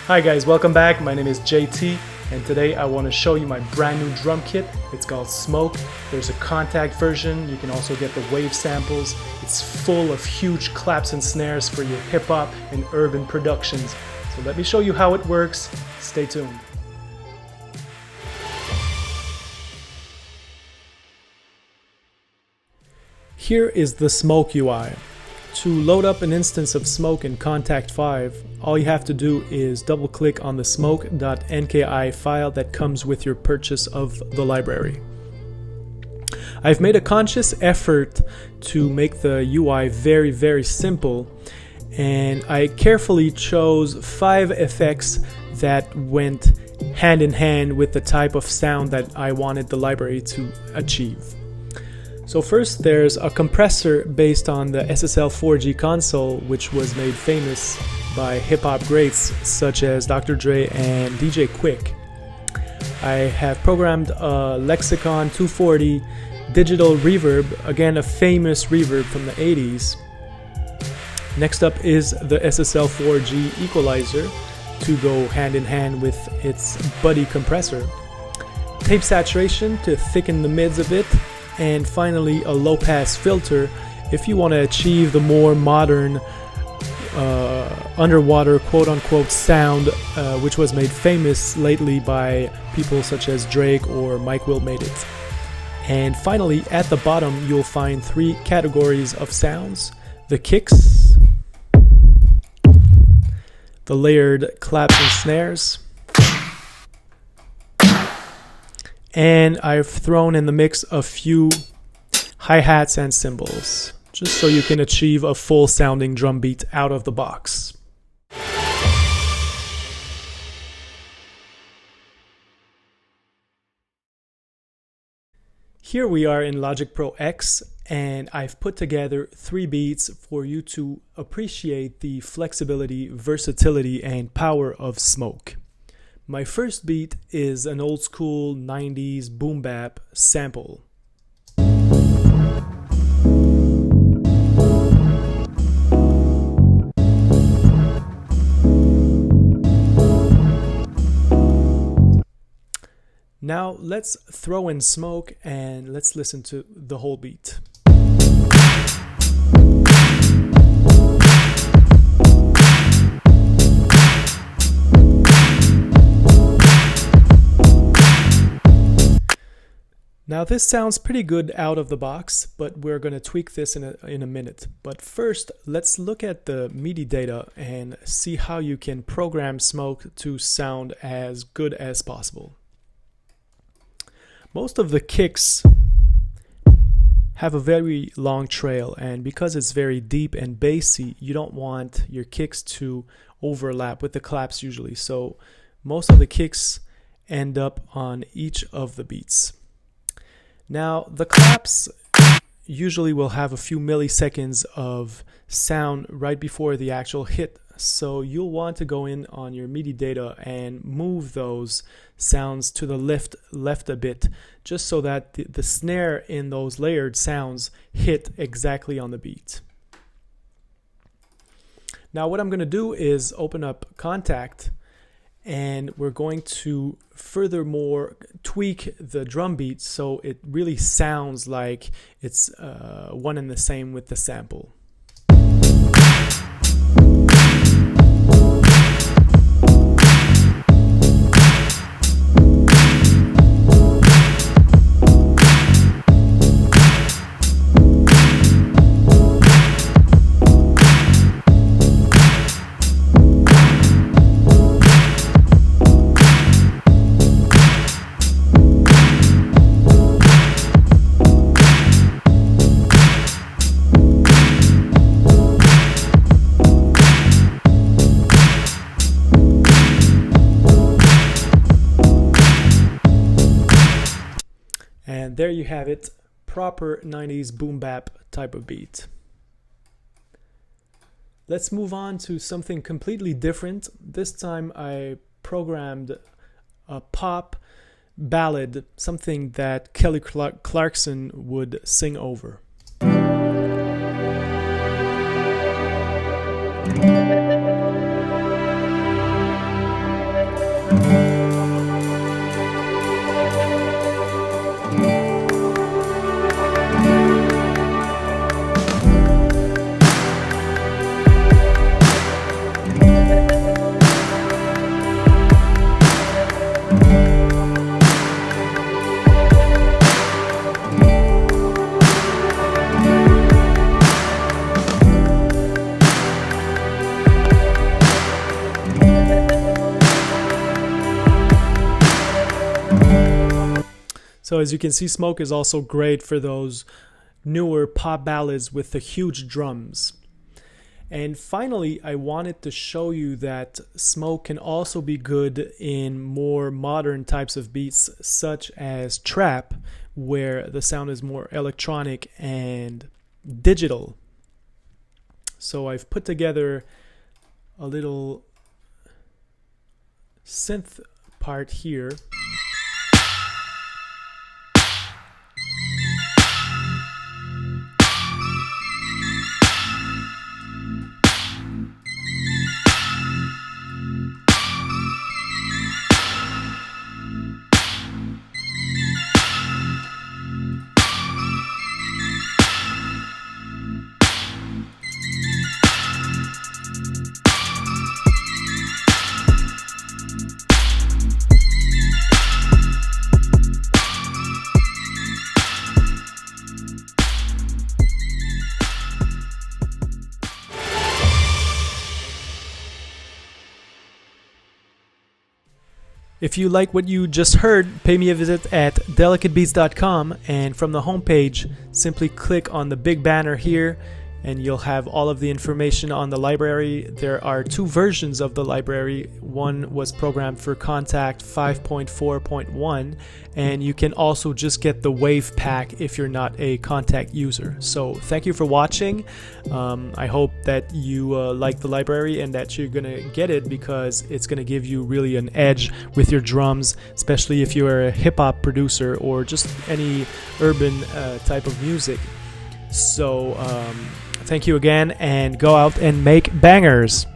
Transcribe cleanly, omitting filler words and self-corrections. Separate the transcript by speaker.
Speaker 1: Hi guys, welcome back. My name is JT and today I want to show you my brand new drum kit. It's called Smoke. There's a Kontact version. You can also get the wave samples. It's full of huge claps and snares for your hip hop and urban productions. So let me show you how it works. Stay tuned. Here is the Smoke UI. To load up an instance of Smoke in Kontact 5, all you have to do is double click on the smoke.nki file that comes with your purchase of the library. I've made a conscious effort to make the UI very simple, and I carefully chose 5 effects that went hand in hand with the type of sound that I wanted the library to achieve. So first there's a compressor based on the SSL4G console, which was made famous by hip-hop greats such as Dr. Dre and DJ Quick. I have programmed a Lexicon 240 digital reverb, again a famous reverb from the 80s. Next up is the SSL4G equalizer to go hand in hand with its buddy compressor. Tape saturation to thicken the mids a bit. And finally a low pass filter if you want to achieve the more modern underwater quote-unquote sound which was made famous lately by people such as Drake or Mike Will Made It. And finally at the bottom you'll find 3 categories of sounds: the kicks, the layered claps and snares, and I've thrown in the mix a few hi-hats and cymbals, just so you can achieve a full sounding drum beat out of the box. Here we are in Logic Pro X, and I've put together 3 beats for you to appreciate the flexibility, versatility, and power of Smoke. My first beat is an old school 90s boom bap sample. Now let's throw in Smoke and let's listen to the whole beat. Now this sounds pretty good out of the box, but we're going to tweak this in a minute. But first, let's look at the Midi Data and see how you can program Smoke to sound as good as possible. Most of the kicks have a very long trail, and because it's very deep and bassy, you don't want your kicks to overlap with the claps usually. So most of the kicks end up on each of the beats. Now, the claps usually will have a few milliseconds of sound right before the actual hit, so you'll want to go in on your Midi Data and move those sounds to the left a bit, just so that the snare in those layered sounds hit exactly on the beat. Now what I'm going to do is open up Kontact, and we're going to furthermore tweak the drum beat so it really sounds like it's one and the same with the sample. And there you have it, proper 90s boom bap type of beat. Let's move on to something completely different. This time I programmed a pop ballad, something that Kelly Clarkson would sing over. So as you can see, Smoke is also great for those newer pop ballads with the huge drums. And finally, I wanted to show you that Smoke can also be good in more modern types of beats, such as trap, where the sound is more electronic and digital. So I've put together a little synth part here. If you like what you just heard, pay me a visit at delicatebeats.com, and from the homepage, simply click on the big banner here and you'll have all of the information on the library. There are two versions of the library. One was programmed for Kontact 5.4.1, and you can also just get the Wave pack if you're not a Kontact user. So thank you for watching. I hope that you like the library and that you're gonna get it, because it's gonna give you really an edge with your drums, especially if you're a hip-hop producer or just any urban type of music. So thank you again, and go out and make bangers.